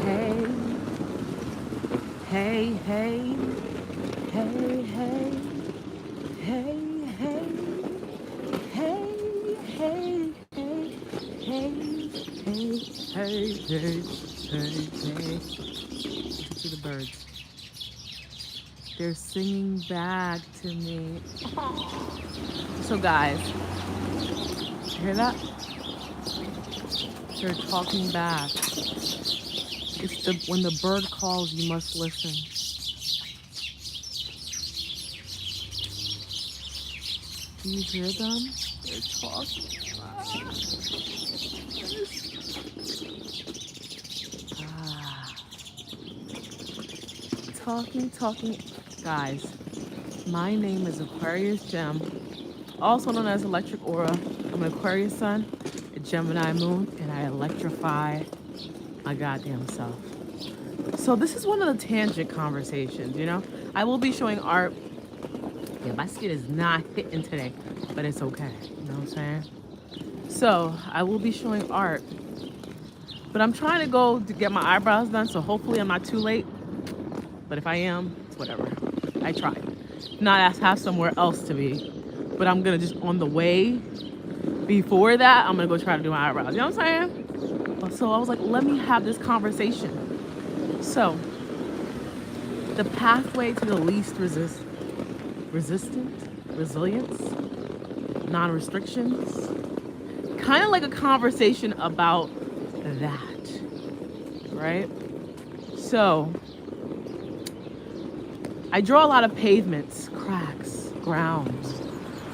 hey, hey, hey, hey, hey, hey, hey, hey, hey, hey, hey, hey, hey, hey, hey. Listen to the birds. They're singing back to me. So guys, hear that? They're talking back. It's when the bird calls, you must listen. Do you hear them? They're talking. Ah, talking. Guys, my name is Aquarius Gem, also known as Electric Aura. I'm an Aquarius Sun, a Gemini Moon, and I electrify my goddamn self. So this is one of the tangent conversations, you know? I will be showing art. Yeah, my skin is not hitting today, but it's okay. You know what I'm saying? So I will be showing art, but I'm trying to go to get my eyebrows done, so hopefully I'm not too late. But if I am, it's whatever. I tried. Not have somewhere else to be, but I'm gonna just on the way before that, I'm gonna go try to do my eyebrows. You know what I'm saying? So I was like, let me have this conversation. So the pathway to the least resistant, resilience, non-restrictions, kind of like a conversation about that, right? So I draw a lot of pavements, cracks, grounds.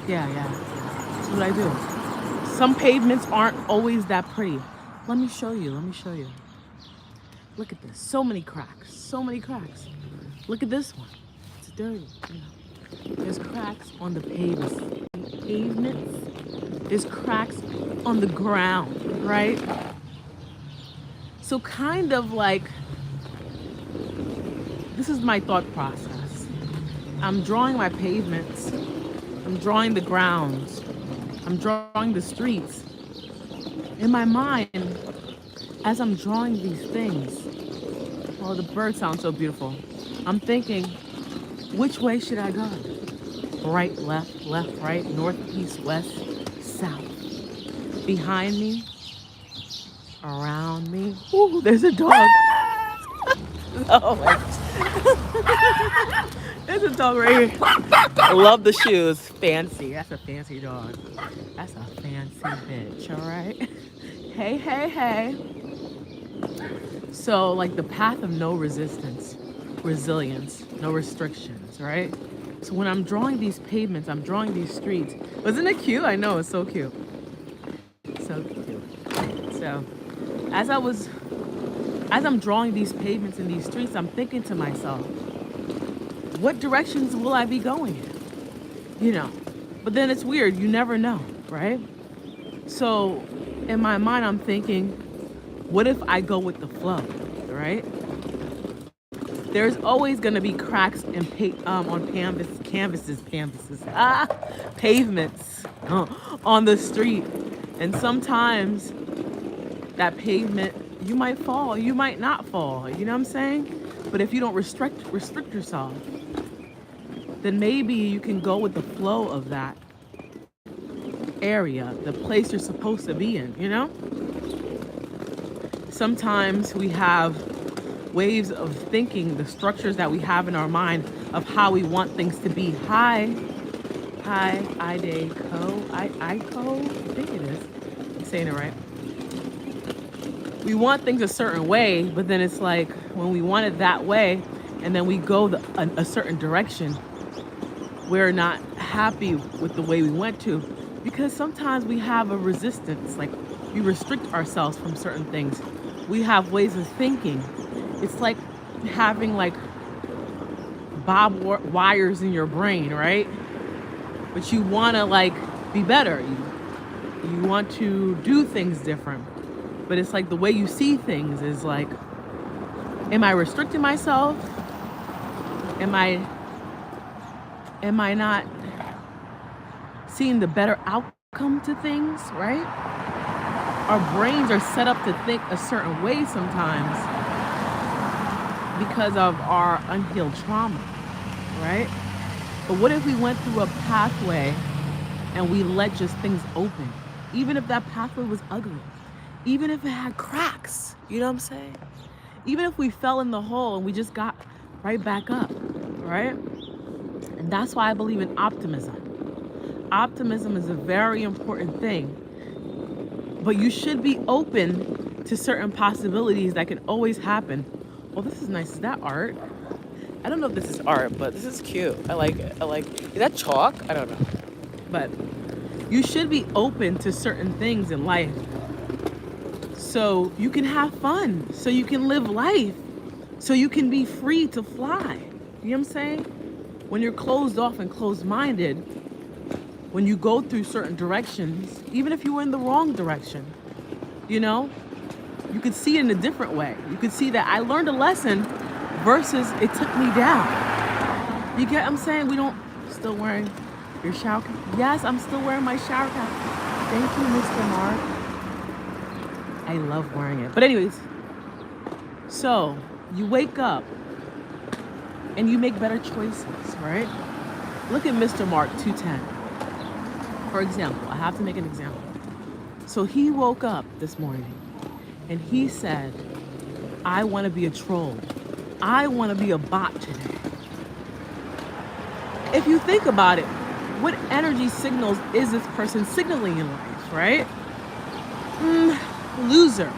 Yeah. That's what I do. Some pavements aren't always that pretty. Let me show you. Look at this. So many cracks. Look at this one. It's dirty. You know. There's cracks on the pavements. There's cracks on the ground, right? So kind of like, this is my thought process. I'm drawing my pavements. I'm drawing the grounds. I'm drawing the streets. In my mind, as I'm drawing these things, oh, the birds sound so beautiful. I'm thinking, which way should I go? Right, left, right, north, east, west, south. Behind me, around me. Ooh, there's a dog. Oh my God. There's a dog right here. I love the shoes. Fancy. That's a fancy dog. That's a fancy bitch, all right? Hey. So, like the path of no resistance, resilience, no restrictions, right? So when I'm drawing these pavements, I'm drawing these streets. Wasn't it cute? I know, it's so cute. So cute. So, as I'm drawing these pavements in these streets, I'm thinking to myself, what directions will I be going in? You know, but then it's weird. You never know, right? So in my mind, I'm thinking, what if I go with the flow, right? There's always going to be cracks in on canvases, pavements on the street. And sometimes that pavement, you might fall, you might not fall, you know what I'm saying? But if you don't restrict yourself, then maybe you can go with the flow of that area, the place you're supposed to be in, you know? Sometimes we have waves of thinking, the structures that we have in our mind of how we want things to be. Hi, Ideco, I think it is. I'm saying it right. We want things a certain way, but then it's like when we want it that way and then we go a certain direction, we're not happy with the way we went to, because sometimes we have a resistance, like we restrict ourselves from certain things. We have ways of thinking. It's like having like bob wires in your brain, right? But you want to like be better. You want to do things different. But it's like the way you see things is like, am I restricting myself? Am I not seeing the better outcome to things, right? Our brains are set up to think a certain way sometimes. because of our unhealed trauma, right? But what if we went through a pathway and we let just things open? Even if that pathway was ugly, even if it had cracks, you know what I'm saying? Even if we fell in the hole and we just got right back up, right? And that's why I believe in optimism. Optimism is a very important thing, but you should be open to certain possibilities that can always happen. Well, this is nice. Is that art? I don't know if this is art, but this is cute. I like it. I like it. Is that chalk? I don't know. But you should be open to certain things in life so you can have fun, so you can live life, so you can be free to fly. You know what I'm saying? When you're closed off and closed minded, when you go through certain directions, even if you were in the wrong direction, you know, you could see it in a different way. You could see that I learned a lesson versus it took me down. You get what I'm saying? We don't, still wearing your shower cap? Yes, I'm still wearing my shower cap. Thank you, Mr. Mark. I love wearing it. But anyways, so you wake up and you make better choices, right? Look at Mr. Mark 210. For example, I have to make an example. So he woke up this morning and he said, I want to be a troll. I want to be a bot today. If you think about it, what energy signals is this person signaling in life, right? Loser.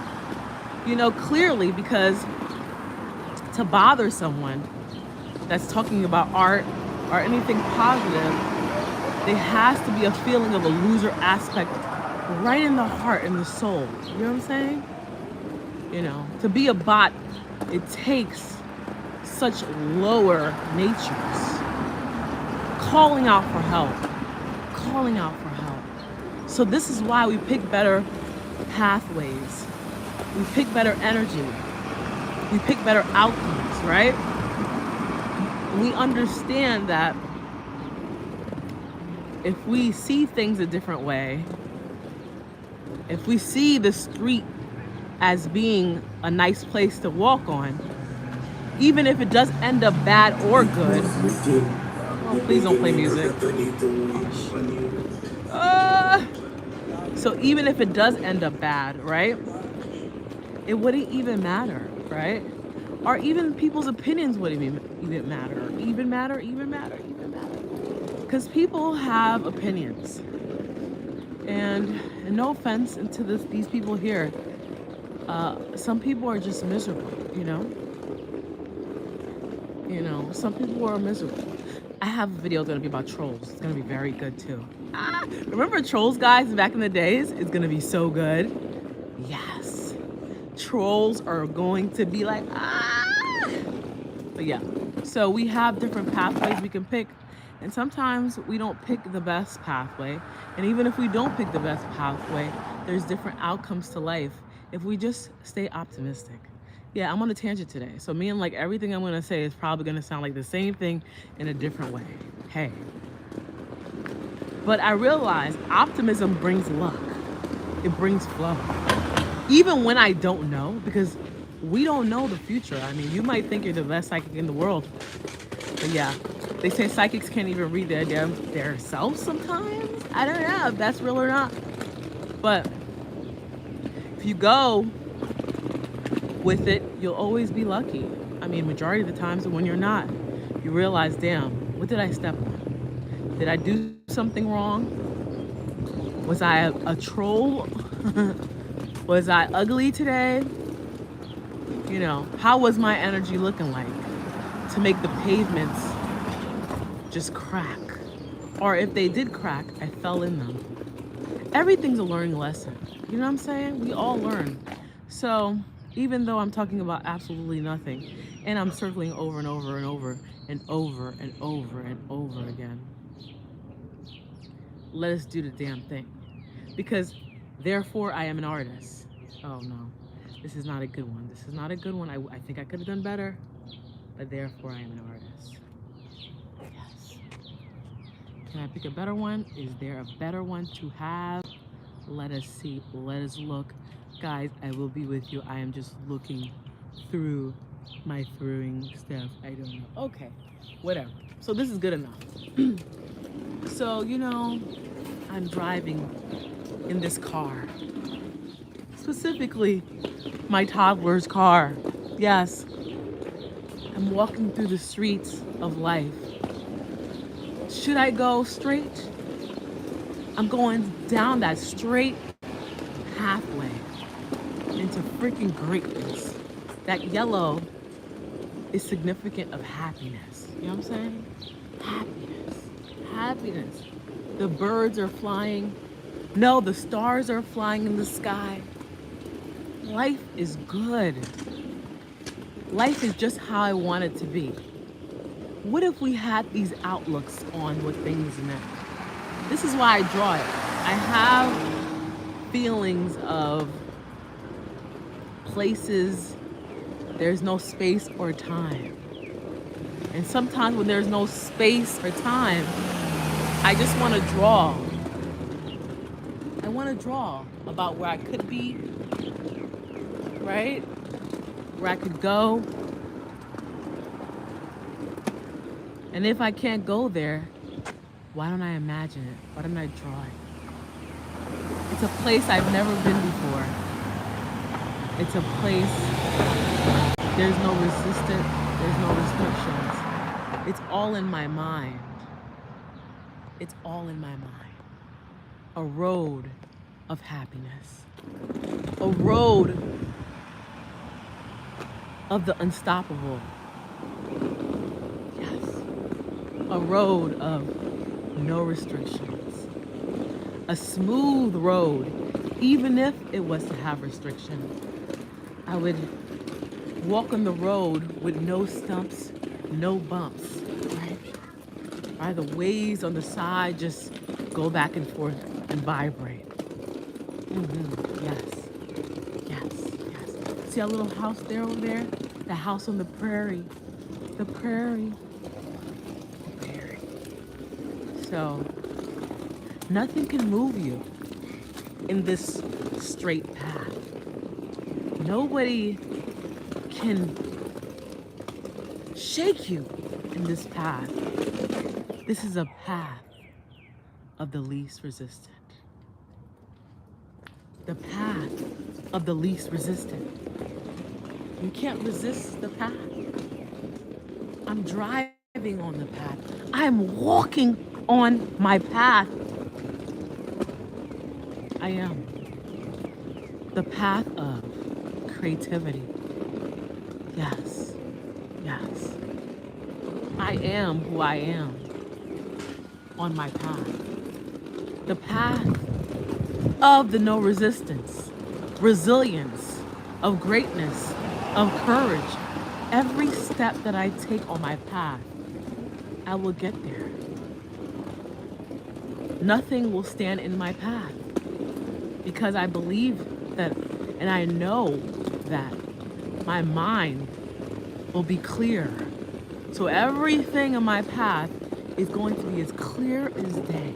You know, clearly, because to bother someone that's talking about art or anything positive, there has to be a feeling of a loser aspect right in the heart and the soul. You know what I'm saying? You know, to be a bot, it takes such lower natures calling out for help, calling out for help. So this is why we pick better pathways, we pick better energy, we pick better outcomes, right? We understand that if we see things a different way, if we see the street as being a nice place to walk on, even if it does end up bad or good. Oh, please don't play music. So even if it does end up bad, right? It wouldn't even matter, right? Or even people's opinions wouldn't even matter. Even matter. Because people have opinions. And no offense to these people here, some people are just miserable, you know? You know, some people are miserable. I have a video gonna be about trolls. It's gonna be very good too. Remember trolls, guys, back in the days? It's gonna be so good. Yes. Trolls are going to be like, But yeah, so we have different pathways we can pick. And sometimes we don't pick the best pathway. And even if we don't pick the best pathway, there's different outcomes to life if we just stay optimistic. Yeah, I'm on a tangent today. So me and like everything I'm gonna say is probably gonna sound like the same thing in a different way. Hey. But I realize optimism brings luck. It brings flow. Even when I don't know, because we don't know the future. I mean, you might think you're the best psychic in the world. But yeah, they say psychics can't even read their selves sometimes. I don't know if that's real or not. But if you go with it, you'll always be lucky. I mean, majority of the times when you're not, you realize, damn, what did I step on? Did I do something wrong? Was I a troll? Was I ugly today? You know, how was my energy looking like to make the pavements just crack? Or if they did crack, I fell in them. Everything's a learning lesson. You know what I'm saying? We all learn. So even though I'm talking about absolutely nothing and I'm circling over and over and over and over and over and over again, let us do the damn thing. Because therefore I am an artist. Oh no, this is not a good one. This is not a good one. I think I could have done better, but therefore I am an artist. Yes. Can I pick a better one? Is there a better one to have? Let us see. Let us look. Guys, I will be with you. I am just looking through My throwing stuff, I don't know. Okay, whatever. So this is good enough. So, I'm driving in this car, specifically my toddler's car. Yes, I'm walking through the streets of life. Should I go straight? I'm going down that straight pathway into freaking greatness. That yellow is significant of happiness. You know what I'm saying? Happiness. Happiness. The birds are flying. No, the stars are flying in the sky. Life is good. Life is just how I want it to be. What if we had these outlooks on what things meant? This is why I draw it. I have feelings of places there's no space or time. And sometimes when there's no space or time, I just want to draw. I want to draw about where I could be, right? Where I could go. And if I can't go there, why don't I imagine it? Why don't I draw it? It's a place I've never been before. It's a place there's no resistance, there's no restrictions. It's all in my mind. It's all in my mind. A road of happiness. A road of the unstoppable. Yes. A road of no restrictions. A smooth road, even if it was to have restrictions. I would walk on the road with no stumps, no bumps, right? Or the waves on the side just go back and forth and vibrate. Yes, yes, yes. See a little house there over there? The house on the prairie. The prairie. The prairie. So, nothing can move you in this straight path. Nobody can shake you in this path. This is a path of the least resistant. The path of the least resistant. You can't resist the path. I'm driving on the path. I'm walking on my path. I am. The path of creativity. Yes. Yes. I am who I am on my path. The path of the no resistance, resilience, of greatness, of courage. Every step that I take on my path, I will get there. Nothing will stand in my path because I believe that, and I know that my mind will be clear. So everything in my path is going to be as clear as day.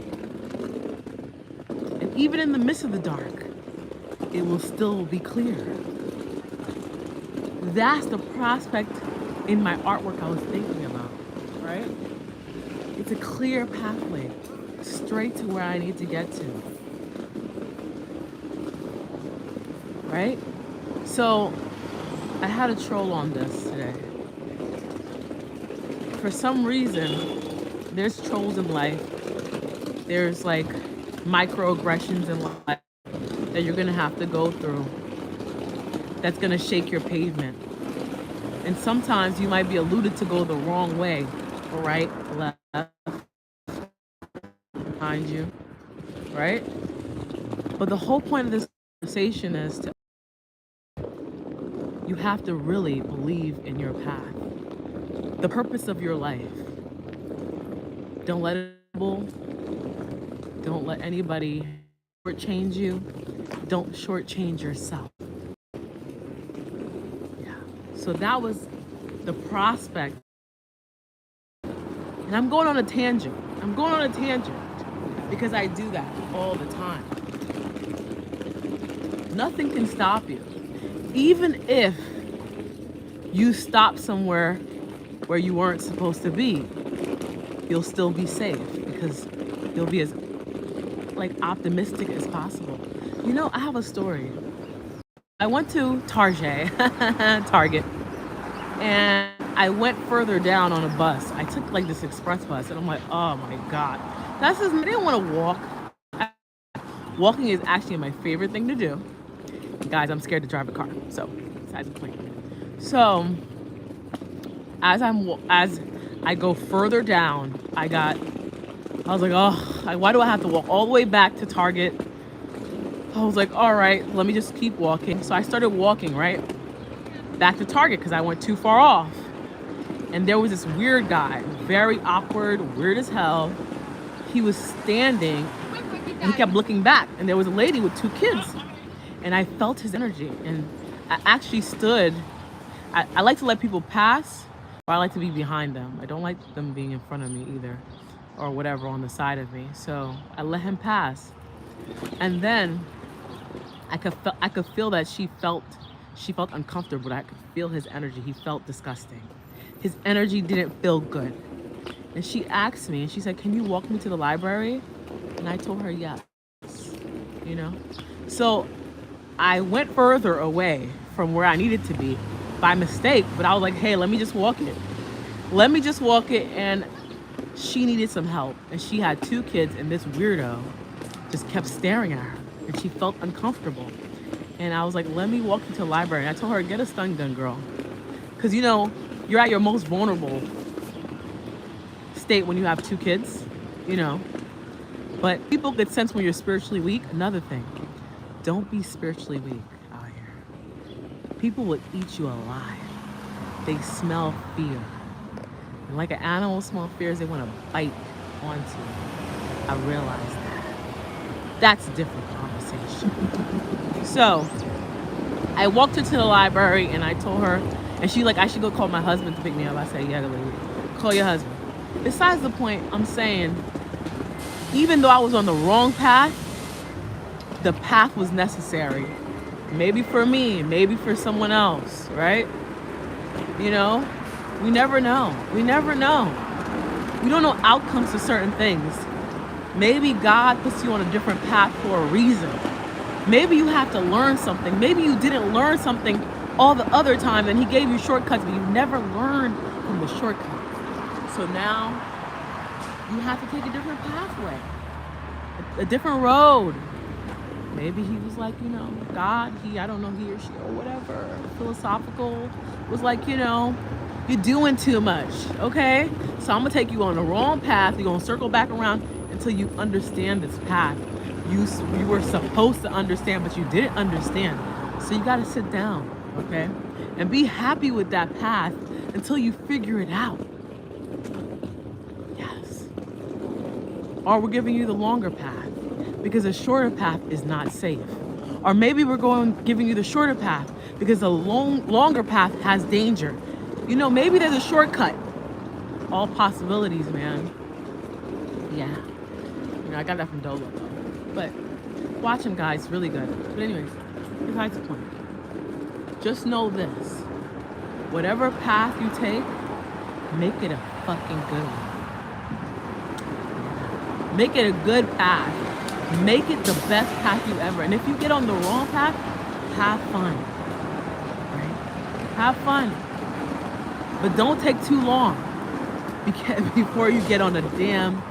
And even in the midst of the dark, it will still be clear. That's the prospect in my artwork I was thinking about, right? It's a clear pathway straight to where I need to get to, right? So I had a troll on this today. For some reason, there's trolls in life. There's like microaggressions in life that you're gonna have to go through. That's gonna shake your pavement. And sometimes you might be alluded to go the wrong way, right, left, behind you, right? But the whole point of this conversation is to, you have to really believe in your path, the purpose of your life. Don't let it, don't let anybody shortchange you. Don't shortchange yourself. Yeah. So that was the prospect. And I'm going on a tangent. I'm going on a tangent because I do that all the time. Nothing can stop you. Even if you stop somewhere where you weren't supposed to be, you'll still be safe because you'll be as like optimistic as possible. You know, I have a story. I went to Target, Target, and I went further down on a bus. I took like this express bus, and I'm like, oh my god, that's just, I didn't want to walk. Walking is actually my favorite thing to do. Guys, I'm scared to drive a car, so besides the point. So as I go further down, I was like, oh, why do I have to walk all the way back to Target? I was like, all right, let me just keep walking. So I started walking right back to Target because I went too far off. And there was this weird guy, very awkward, weird as hell. He was standing and he kept looking back. And there was a lady with 2 kids. And I felt his energy. And I actually stood. I like to let people pass, or I like to be behind them. I don't like them being in front of me either, or whatever on the side of me. So I let him pass. And then I could feel that she felt uncomfortable, but I could feel his energy. He felt disgusting. His energy didn't feel good. And she asked me, and she said, can you walk me to the library? And I told her yes, you know? So I went further away from where I needed to be by mistake, but I was like, hey, let me just walk it. Let me just walk it. And she needed some help. And she had 2 kids, and this weirdo just kept staring at her, and she felt uncomfortable. And I was like, let me walk you to the library. And I told her, get a stun gun, girl. Because, you know, you're at your most vulnerable state when you have 2 kids, you know. But people could sense when you're spiritually weak. Another thing, don't be spiritually weak out here. People will eat you alive. They smell fear. And like an animal smells fears, they want to bite onto you. I realized that. That's a different conversation. So I walked her to the library and I told her, and she like, I should go call my husband to pick me up. I said, yeah, lady, call your husband. Besides the point, I'm saying, even though I was on the wrong path, the path was necessary. Maybe for me, maybe for someone else, right? You know, we never know. We never know. We don't know outcomes to certain things. Maybe God puts you on a different path for a reason. Maybe you have to learn something. Maybe you didn't learn something all the other time and he gave you shortcuts, but you never learned from the shortcuts. So now you have to take a different pathway, a different road. Maybe he was like, you know, God, I don't know, he or she or whatever, philosophical, was like, you know, you're doing too much, okay? So I'm gonna take you on the wrong path. You're gonna circle back around until you understand this path. You were supposed to understand, but you didn't understand. So you gotta sit down, okay? And be happy with that path until you figure it out. Yes. Or we're giving you the longer path because the shorter path is not safe. Or maybe we're giving you the shorter path because the longer path has danger. You know, maybe there's a shortcut. All possibilities, man. Yeah. You know, I got that from Dolo though. But watch him, guys, really good. But anyways, besides the point. Just know this. Whatever path you take, make it a fucking good one. Make it a good path. Make it the best path you ever. And if you get on the wrong path, have fun. Right? Have fun. But don't take too long before you get on a damn,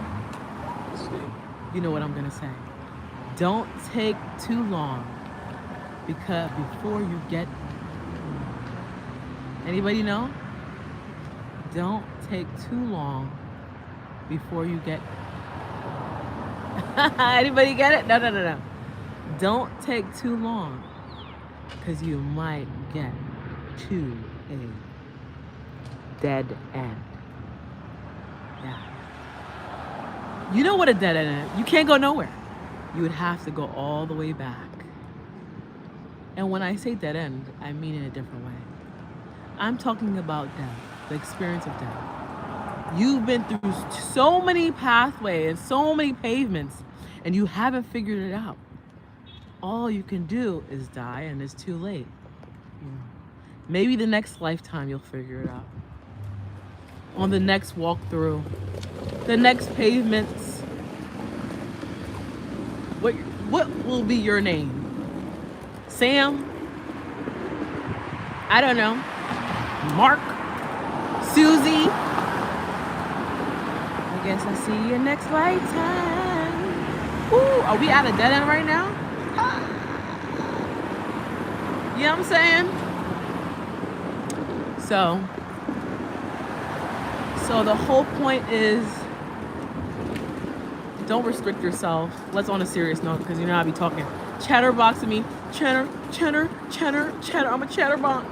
you know what I'm gonna say. Don't take too long before you get, anybody know? Don't take too long before you get, anybody get it? No. Don't take too long because you might get to a dead end. Yeah. You know what a dead end is? You can't go nowhere. You would have to go all the way back. And when I say dead end, I mean in a different way. I'm talking about death, the experience of death. You've been through so many pathways, so many pavements, and you haven't figured it out. All you can do is die, and it's too late. Maybe the next lifetime you'll figure it out. On the next walkthrough, the next pavements. What will be your name? Sam? I don't know. Mark? Susie? I guess I'll see you next lifetime. Ooh, are we at a dead end right now? You know what I'm saying? So the whole point is don't restrict yourself. Let's on a serious note, because you know I be talking chatterbox to me. Cheddar. I'm a chatterbox.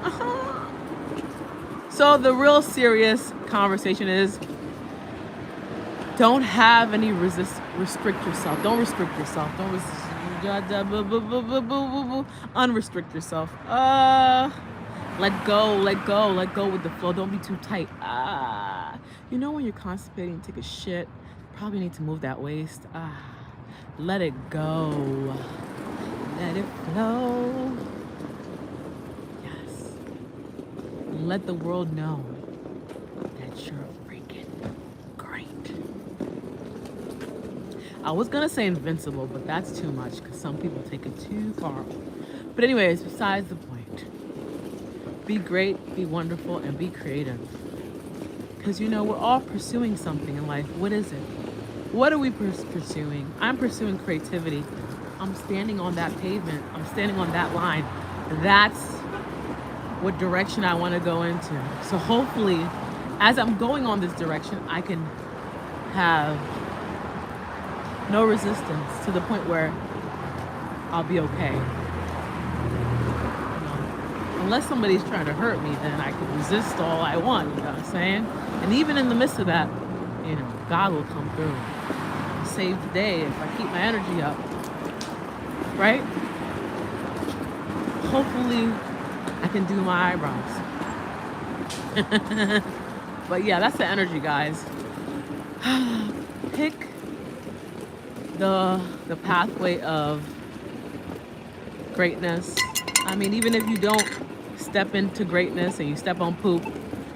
So the real serious conversation is don't have any restrict yourself. Don't restrict yourself. Don't unrestrict yourself. Let go with the flow. Don't be too tight. You know when you're constipating, take a shit, probably need to move that waist. Let it go. Let it flow. Yes. Let the world know that you're freaking great. I was gonna say invincible, but that's too much because some people take it too far. But anyways, besides the point, be great, be wonderful, and be creative. Because you know, we're all pursuing something in life. What is it? What are we pursuing? I'm pursuing creativity. I'm standing on that pavement. I'm standing on that line. That's what direction I want to go into. So hopefully, as I'm going on this direction, I can have no resistance to the point where I'll be okay. Unless somebody's trying to hurt me, then I can resist all I want, you know what I'm saying? And even in the midst of that, you know, God will come through. Save the day if I keep my energy up. Right? Hopefully I can do my eyebrows. But yeah, that's the energy, guys. Pick the pathway of greatness. I mean, even if you don't step into greatness and you step on poop,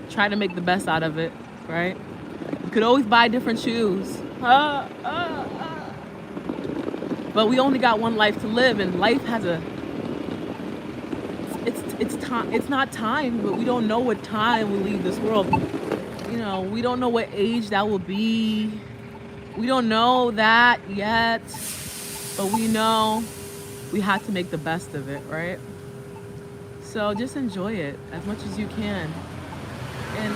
try to make the best out of it, right? You could always buy different shoes. But we only got one life to live, and life has it's time. It's not time, but we don't know what time we leave this world. You know, we don't know what age that will be. We don't know that yet, but we know we have to make the best of it, right? So just enjoy it as much as you can. And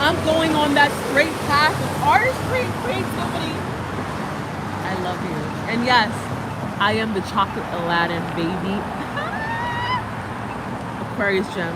I'm going on that straight path of artistry, creativity. I love you. And yes, I am the chocolate Aladdin baby. Aquarius gem.